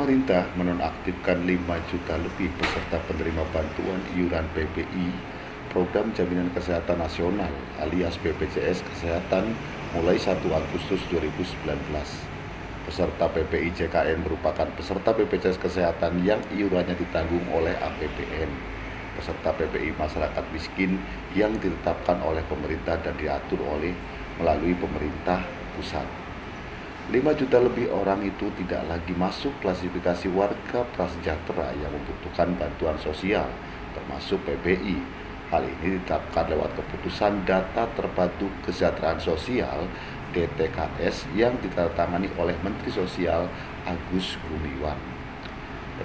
Pemerintah menonaktifkan 5 juta lebih peserta penerima bantuan iuran PPI Program Jaminan Kesehatan Nasional alias BPJS Kesehatan mulai 1 Agustus 2019. Peserta PPI JKN merupakan peserta BPJS Kesehatan yang iurannya ditanggung oleh APBN. Peserta PPI masyarakat miskin yang ditetapkan oleh pemerintah dan diatur melalui pemerintah pusat. 5 juta lebih orang itu tidak lagi masuk klasifikasi warga prasejahtera yang membutuhkan bantuan sosial, termasuk PPI. Hal ini ditetapkan lewat keputusan Data Terpadu Kesejahteraan Sosial (DTKS) yang ditandatangani oleh Menteri Sosial Agus Gumiwang.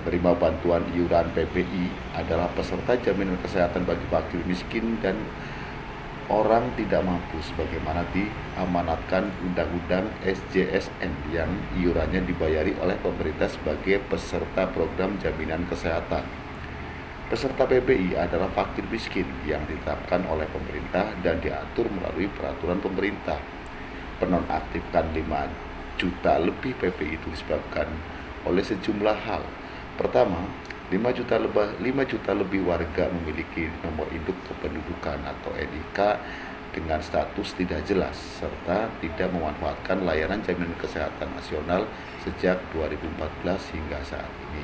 Penerima bantuan iuran PPI adalah peserta jaminan kesehatan bagi fakir miskin dan orang tidak mampu sebagaimana diamanatkan Undang-Undang SJSN yang iurannya dibayari oleh pemerintah sebagai peserta program jaminan kesehatan. Peserta PPI adalah fakir miskin yang ditetapkan oleh pemerintah dan diatur melalui peraturan pemerintah. Penonaktifkan 5 juta lebih PPI itu disebabkan oleh sejumlah hal. Pertama, 5 juta lebih warga memiliki nomor induk kependudukan atau NIK dengan status tidak jelas serta tidak memanfaatkan layanan jaminan kesehatan nasional sejak 2014 hingga saat ini.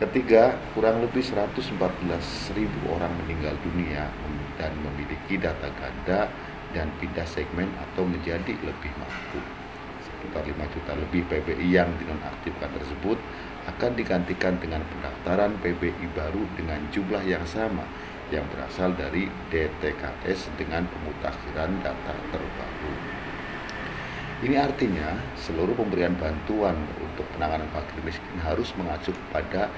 Ketiga, kurang lebih 114.000 orang meninggal dunia dan memiliki data ganda dan pindah segmen atau menjadi lebih mampu. Sekitar 5 juta lebih PPI yang dinonaktifkan tersebut akan digantikan dengan pendaftaran PPI baru dengan jumlah yang sama yang berasal dari DTKS dengan pemutakhiran data terbaru. Ini artinya seluruh pemberian bantuan untuk penanganan fakir miskin harus mengacu pada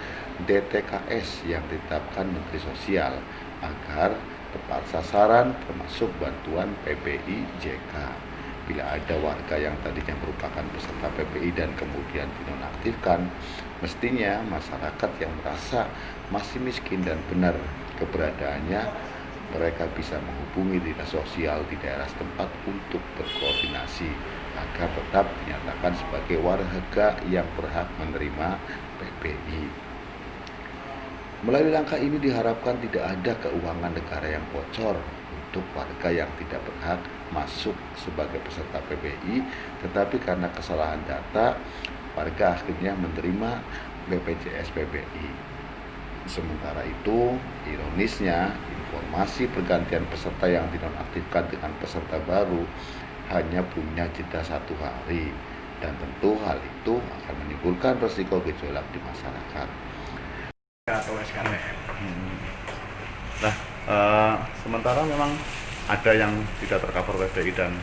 DTKS yang ditetapkan Menteri Sosial agar tepat sasaran termasuk bantuan PPI JK. Bila ada warga yang tadinya merupakan peserta PPI dan kemudian dinonaktifkan, mestinya masyarakat yang merasa masih miskin dan benar keberadaannya, mereka bisa menghubungi dinas sosial di daerah setempat untuk berkoordinasi agar tetap dinyatakan sebagai warga yang berhak menerima PPI. Melalui langkah ini diharapkan tidak ada keuangan negara yang bocor untuk warga yang tidak berhak masuk sebagai peserta PPI, tetapi karena kesalahan data, warga akhirnya menerima BPJS PPI. Sementara itu, ironisnya, informasi pergantian peserta yang dinonaktifkan dengan peserta baru hanya punya jeda 1 hari, dan tentu hal itu akan menimbulkan resiko gejolak di masyarakat. Atau SKTM. Nah, sementara memang ada yang tidak tercover PPI dan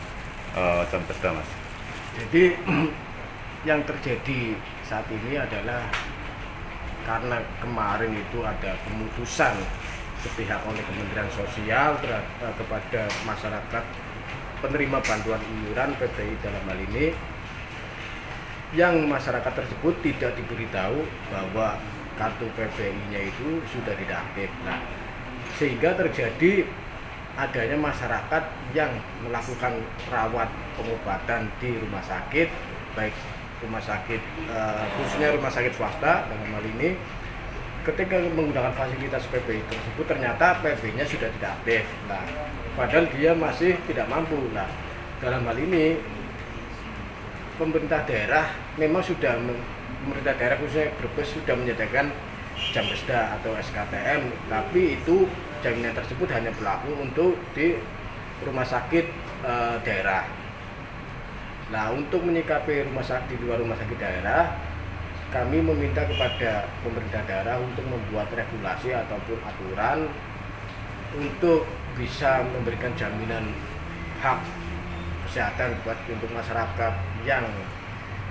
Jamkesda, Mas. Jadi yang terjadi saat ini adalah karena kemarin itu ada keputusan sepihak oleh Kementerian Sosial kepada masyarakat penerima bantuan iuran PPI dalam hal ini, yang masyarakat tersebut tidak diberitahu bahwa kartu PPI-nya itu sudah tidak aktif. Nah, sehingga terjadi adanya masyarakat yang melakukan rawat pengobatan di rumah sakit, baik rumah sakit khususnya rumah sakit swasta dalam hal ini, ketika menggunakan fasilitas PPI tersebut ternyata PPI-nya sudah tidak aktif. Nah, padahal dia masih tidak mampu. Nah, dalam hal ini pemerintah daerah pemerintah daerah khususnya Brebes sudah menyediakan Jamkesda atau SKTM, tapi itu jaminan tersebut hanya berlaku untuk di rumah sakit daerah. Nah, untuk menyikapi di luar rumah sakit daerah, kami meminta kepada pemerintah daerah untuk membuat regulasi ataupun aturan untuk bisa memberikan jaminan hak kesehatan untuk masyarakat yang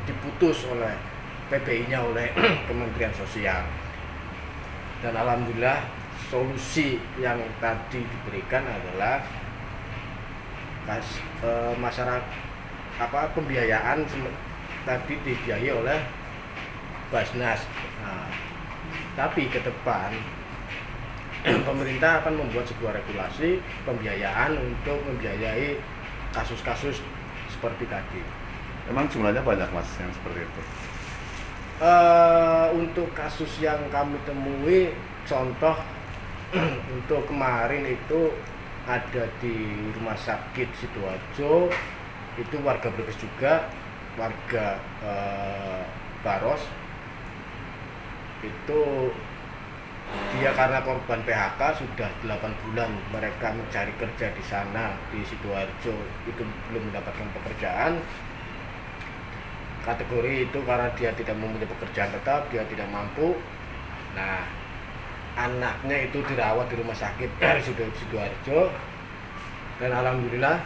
diputus oleh PPI-nya oleh Kementerian Sosial. Dan alhamdulillah solusi yang tadi diberikan adalah masyarakat pembiayaan tadi dibiayai oleh Basnas. Nah, tapi ke depan pemerintah akan membuat sebuah regulasi pembiayaan untuk membiayai kasus-kasus seperti tadi. Emang jumlahnya banyak, Mas, yang seperti itu? Untuk kasus yang kami temui, contoh untuk kemarin itu ada di rumah sakit Sidoarjo, itu warga Brebes juga, warga Baros. Itu dia karena korban PHK sudah 8 bulan mereka mencari kerja di sana di Sidoarjo, itu belum mendapatkan pekerjaan. Kategori itu karena dia tidak mempunyai pekerjaan tetap, dia tidak mampu. Nah, anaknya itu dirawat di rumah sakit Sidoarjo, dan alhamdulillah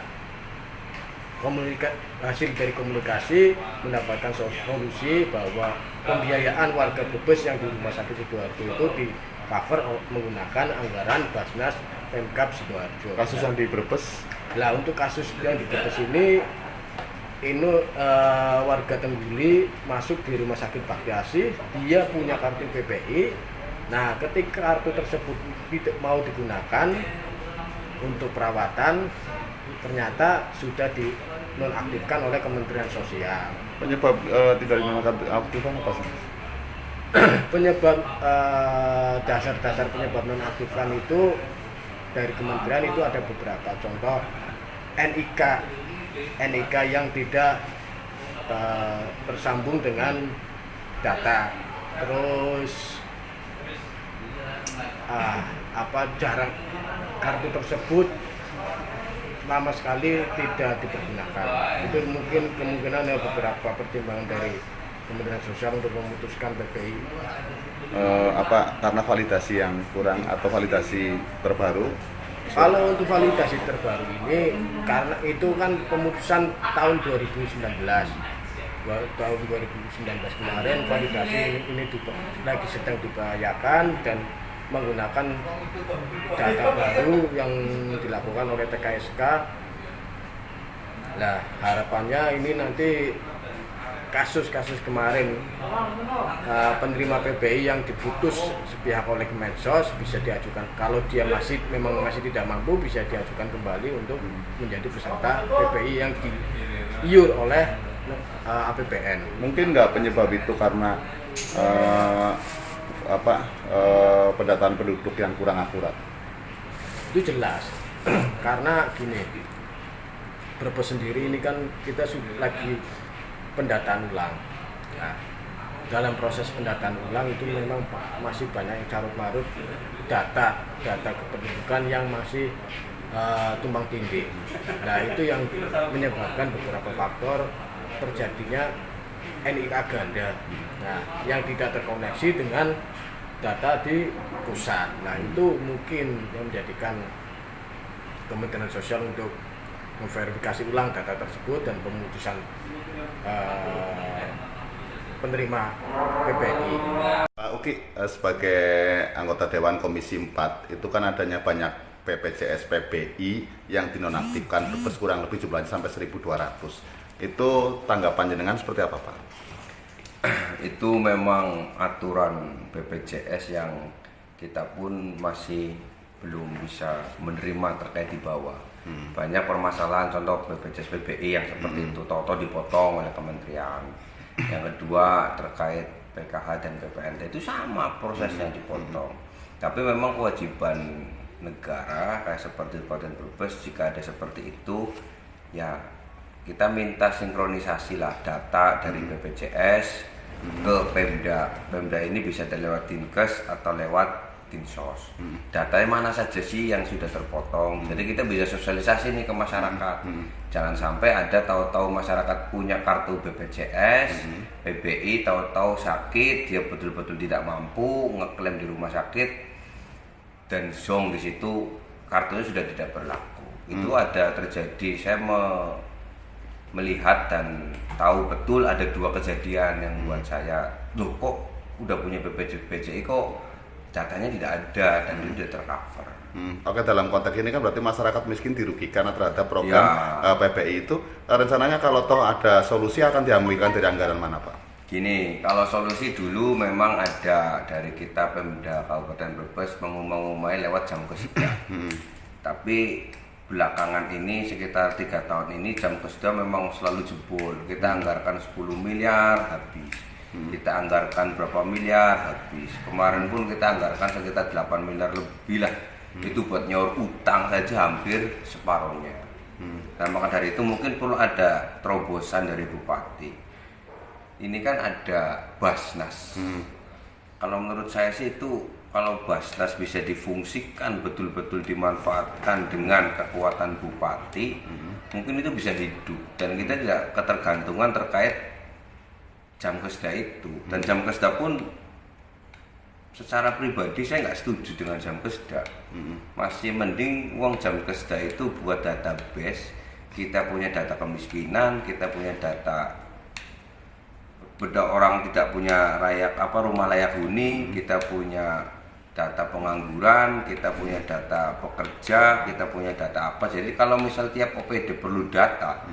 hasil dari komunikasi mendapatkan solusi bahwa pembiayaan warga Brebes yang di rumah sakit Sidoarjo itu di cover menggunakan anggaran Basnas Pemkab Sidoarjo. Kasus yang di Brebes? Nah, untuk kasus yang di Brebes ini warga Tengguli masuk di rumah sakit Baktiasi, dia punya kartu PPI. Nah, ketika kartu tersebut tidak mau digunakan untuk perawatan, ternyata sudah dinonaktifkan oleh Kementerian Sosial. Penyebab tidak dinonaktifkan apa sih? Penyebab dasar-dasar penyebab nonaktifkan itu dari kementerian itu ada beberapa. Contoh NIK yang tidak tersambung dengan data, terus jarang kartu tersebut lama sekali tidak dipergunakan. Itu mungkin kemungkinan ada beberapa pertimbangan dari Kementerian Sosial untuk memutuskan PPI. Karena validasi yang kurang atau validasi terbaru? Kalau untuk validasi terbaru ini, karena itu kan pemutusan tahun 2019. Tahun 2019 kemarin validasi ini lagi sedang diupayakan dan menggunakan data baru yang dilakukan oleh TKSK. Nah, harapannya ini nanti kasus-kasus kemarin penerima PPI yang diputus sepihak oleh Kemensos bisa diajukan, kalau dia memang masih tidak mampu, bisa diajukan kembali untuk menjadi peserta PPI yang diiur oleh APBN. Mungkin nggak penyebab itu karena pendataan penduduk yang kurang akurat? Itu jelas karena gini, Brebes sendiri ini kan kita lagi pendataan ulang. Nah, dalam proses pendataan ulang itu memang masih banyak yang carut marut data kependudukan yang masih tumpang tindih. Nah, itu yang menyebabkan beberapa faktor terjadinya NIK ganda. Nah, yang tidak terkoneksi dengan data di pusat. Nah, itu mungkin yang menjadikan Kementerian Sosial untuk memverifikasi ulang data tersebut dan pemutusan penerima PPI. Pak Uki, sebagai anggota Dewan Komisi 4, itu kan adanya banyak BPJS PBI yang dinonaktifkan, kurang lebih jumlahnya sampai 1.200. Itu tanggapan jenengan seperti apa, Pak? Itu memang aturan BPJS yang kita pun masih belum bisa menerima terkait di bawah. Banyak permasalahan, contoh BPJS PBI yang seperti itu, toto dipotong oleh kementerian. Yang kedua terkait PKH dan PPNT itu sama prosesnya dipotong. Tapi memang kewajiban negara kayak seperti Kabupaten Brebes, jika ada seperti itu ya kita minta sinkronisasi lah data dari BPJS ke Pemda. Pemda ini bisa lewat Dinkes atau lewat Dinsos. Datanya mana saja sih yang sudah terpotong? Jadi kita bisa sosialisasi nih ke masyarakat. Jangan sampai ada tahu-tahu masyarakat punya kartu BPJS, PBI, tahu-tahu sakit, dia betul-betul tidak mampu ngeklaim di rumah sakit dan zong di situ kartunya sudah tidak berlaku. Itu ada terjadi. Saya melihat dan tahu betul ada 2 kejadian yang buat saya, loh kok udah punya BPJS kok datanya tidak ada dan itu tidak tercover. Oke, dalam konteks ini kan berarti masyarakat miskin dirugikan terhadap program PPI itu. Rencananya kalau toh ada solusi akan diambilkan dari anggaran mana, Pak? Gini, kalau solusi dulu memang ada dari kita Pemda Kabupaten Brebes mengumumai lewat jam kesedah. Tapi belakangan ini sekitar 3 tahun ini jam kesedah memang selalu jebol. Kita anggarkan 10 miliar habis. Kita anggarkan berapa miliar habis. Kemarin pun kita anggarkan sekitar 8 miliar lebih lah. Itu buat nyaur utang saja hampir separuhnya. Dan maka dari itu mungkin perlu ada terobosan dari Bupati. Ini kan ada Basnas. Kalau menurut saya sih itu, kalau Basnas bisa difungsikan betul-betul dimanfaatkan dengan kekuatan Bupati, mungkin itu bisa hidup. Dan kita tidak ketergantungan terkait jam keseda itu. Dan jam keseda pun secara pribadi saya nggak setuju dengan jam keseda. Masih mending uang jam keseda itu buat database. Kita punya data kemiskinan, kita punya data orang tidak punya rumah layak huni, kita punya data pengangguran, kita punya data pekerja, kita punya data apa. Jadi kalau misal tiap OPD perlu data,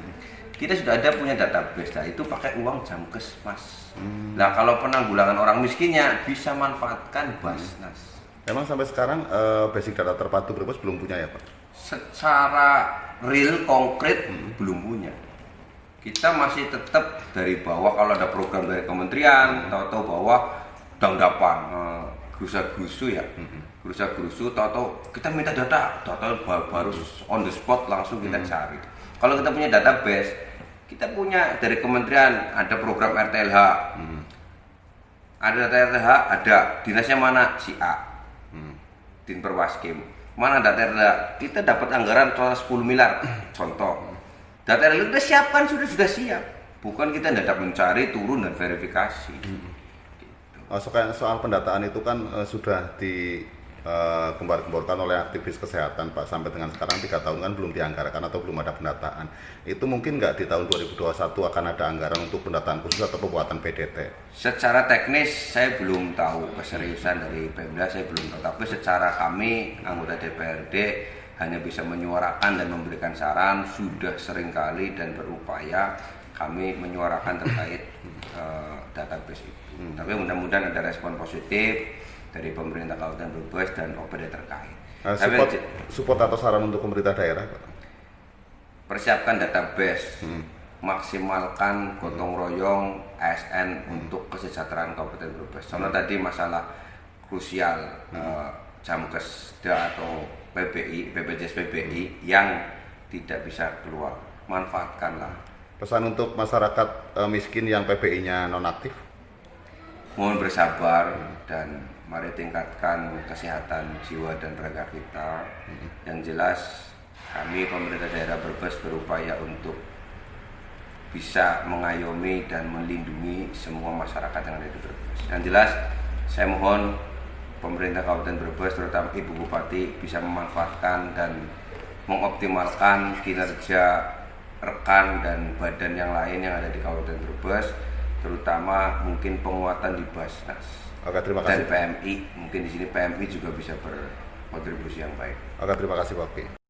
kita sudah ada punya database. Nah, itu pakai uang Jamkesmas. Nah, kalau penanggulangan orang miskinnya bisa manfaatkan Basnas. Memang sampai sekarang basic data terpadu Brebes belum punya ya Pak? Secara real konkret belum punya. Kita masih tetap dari bawah. Kalau ada program dari kementerian, tahu-tahu bawah dangdapan, gerusa-gerusu ya, gerusa-gerusu, tahu-tahu kita minta data, tahu-tahu baru on the spot langsung kita cari. Kalau kita punya database, kita punya dari kementerian ada program RTLH, ada data RTLH, ada dinasnya mana si A, Dinperwaskim. Mana data RTLH? Kita dapat anggaran 10 miliar, contoh. Data RTLH kita siapkan sudah siap. Bukan kita hendak mencari, turun dan verifikasi. Soal pendataan itu kan sudah gembar-gemborkan oleh aktivis kesehatan Pak, sampai dengan sekarang 3 tahun kan belum dianggarkan atau belum ada pendataan. Itu mungkin nggak di tahun 2021 akan ada anggaran untuk pendataan khusus atau pembuatan PDT? Secara teknis saya belum tahu, keseriusan dari Pemda saya belum tahu, tapi secara kami anggota DPRD hanya bisa menyuarakan dan memberikan saran. Sudah seringkali dan berupaya kami menyuarakan terkait database itu. Tapi mudah-mudahan ada respon positif dari pemerintah Kabupaten Brebes dan OPD terkait. Support atau saran untuk pemerintah daerah Pak? Persiapkan database, maksimalkan gotong royong ASN untuk kesejahteraan Kabupaten Brebes. Contoh tadi masalah krusial Jamkesda atau BPJS PBI yang tidak bisa keluar, manfaatkanlah. Pesan untuk masyarakat miskin yang PBI-nya nonaktif? Mohon bersabar dan mari tingkatkan kesehatan jiwa dan raga kita. Yang jelas kami pemerintah daerah Brebes berupaya untuk bisa mengayomi dan melindungi semua masyarakat yang ada di Brebes. Yang jelas saya mohon pemerintah Kabupaten Brebes terutama Ibu Bupati bisa memanfaatkan dan mengoptimalkan kinerja rekan dan badan yang lain yang ada di Kabupaten Brebes, terutama mungkin penguatan di Basnas. Oke, terima kasih. Dan PMI, mungkin di sini PMI juga bisa berkontribusi yang baik. Oke, terima kasih Pak.